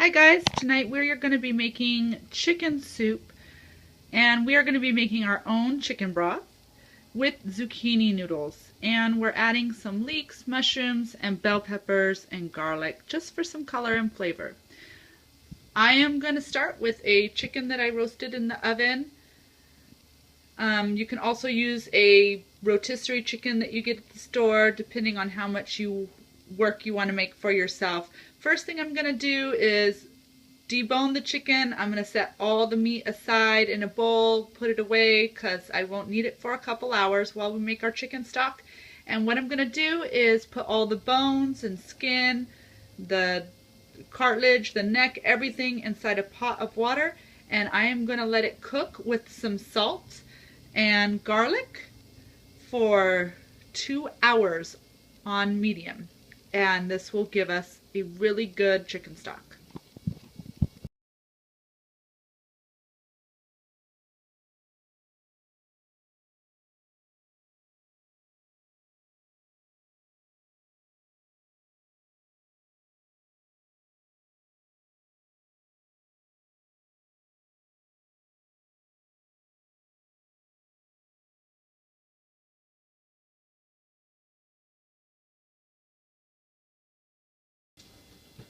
Hi guys, tonight we're going to be making chicken soup, and we are going to be making our own chicken broth with zucchini noodles, and we're adding some leeks, mushrooms, and bell peppers and garlic just for some color and flavor. I am going to start with a chicken that I roasted in the oven. You can also use a rotisserie chicken that you get at the store depending on how much work you want to make for yourself. First thing I'm going to do is debone the chicken. I'm going to set all the meat aside in a bowl, put it away because I won't need it for a couple hours while we make our chicken stock. And what I'm going to do is put all the bones and skin, the cartilage, the neck, everything inside a pot of water, and I am going to let it cook with some salt and garlic for 2 hours on medium, and this will give us a really good chicken stock.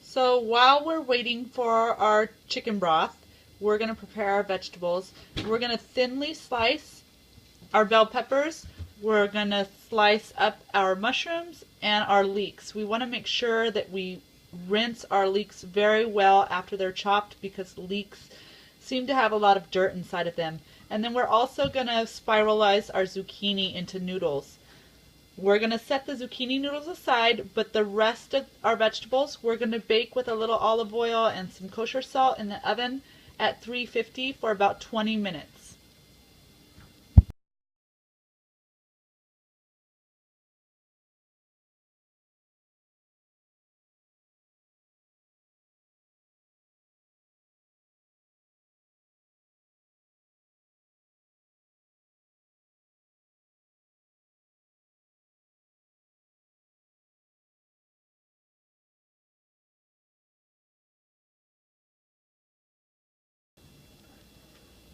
So while we're waiting for our chicken broth, we're going to prepare our vegetables. We're going to thinly slice our bell peppers. We're going to slice up our mushrooms and our leeks. We want to make sure that we rinse our leeks very well after they're chopped because leeks seem to have a lot of dirt inside of them. And then we're also going to spiralize our zucchini into noodles. We're going to set the zucchini noodles aside, but the rest of our vegetables we're going to bake with a little olive oil and some kosher salt in the oven at 350 for about 20 minutes.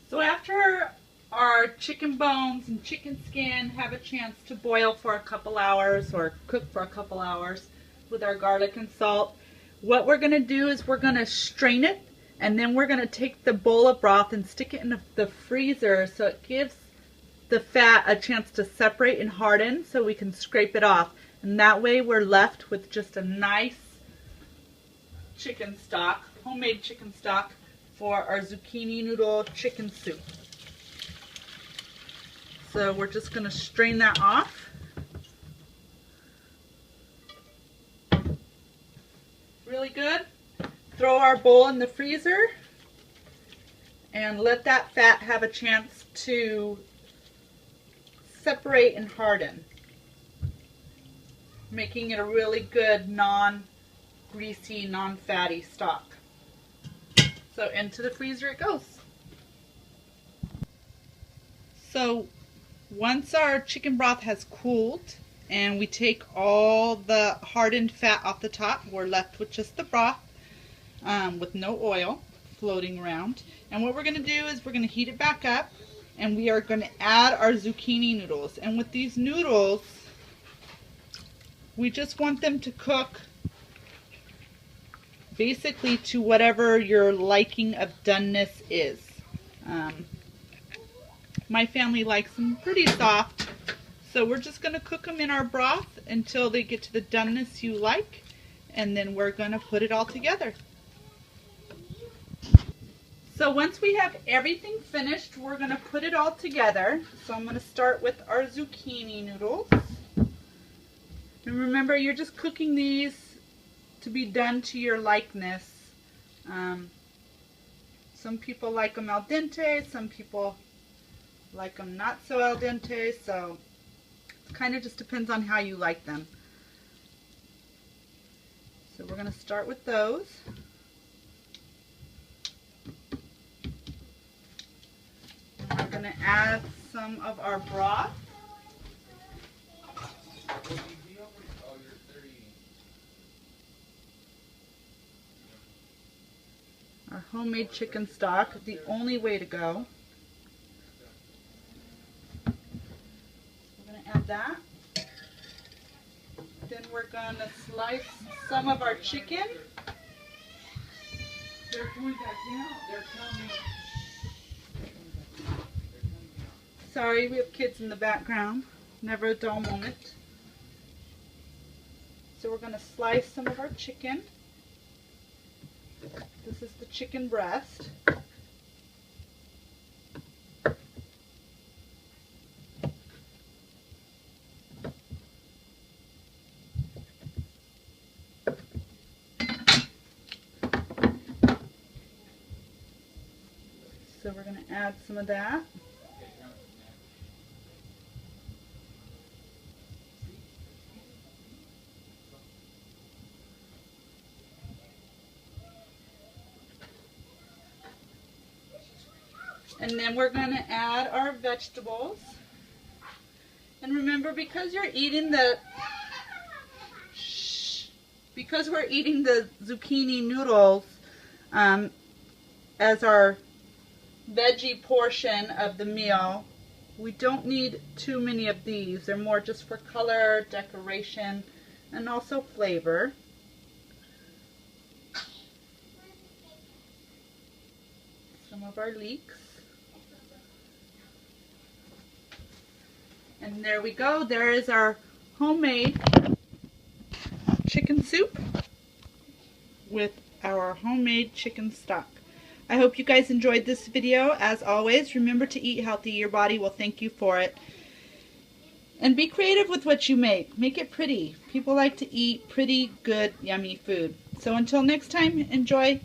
So after our chicken bones and chicken skin have a chance to boil for a couple hours or cook for a couple hours with our garlic and salt, what we're going to do is we're going to strain it, and then we're going to take the bowl of broth and stick it in the freezer so it gives the fat a chance to separate and harden so we can scrape it off. And that way we're left with just a nice chicken stock, homemade chicken stock, for our zucchini noodle chicken soup. So we're just going to strain that off. Really good. Throw our bowl in the freezer and let that fat have a chance to separate and harden, making it a really good non-greasy, non-fatty stock. So into the freezer it goes. So once our chicken broth has cooled and we take all the hardened fat off the top, we're left with just the broth with no oil floating around. And what we're going to do is we're going to heat it back up, and we are going to add our zucchini noodles. And with these noodles, we just want them to cook basically to whatever your liking of doneness is. My family likes them pretty soft, so we're just going to cook them in our broth until they get to the doneness you like, and then we're going to put it all together. So once we have everything finished, we're going to put it all together. So I'm going to start with our zucchini noodles. And remember, you're just cooking these to be done to your likeness. Some people like them al dente, some people like them not so al dente, so it kind of just depends on how you like them. So we're going to start with those. And we're going to add some of our broth. Our homemade chicken stock, the only way to go. We're going to add that. Then we're going to slice some of our chicken. They're going back down. They're coming. Sorry, we have kids in the background. Never a dull moment. So we're going to slice some of our chicken. This is the chicken breast. So we're going to add some of that. And then we're going to add our vegetables. And remember, because we're eating the zucchini noodles as our veggie portion of the meal, we don't need too many of these. They're more just for color, decoration, and also flavor. Some of our leeks. And there we go. There is our homemade chicken soup with our homemade chicken stock. I hope you guys enjoyed this video. As always, remember to eat healthy. Your body will thank you for it. And be creative with what you make. Make it pretty. People like to eat pretty, good, yummy food. So until next time, enjoy.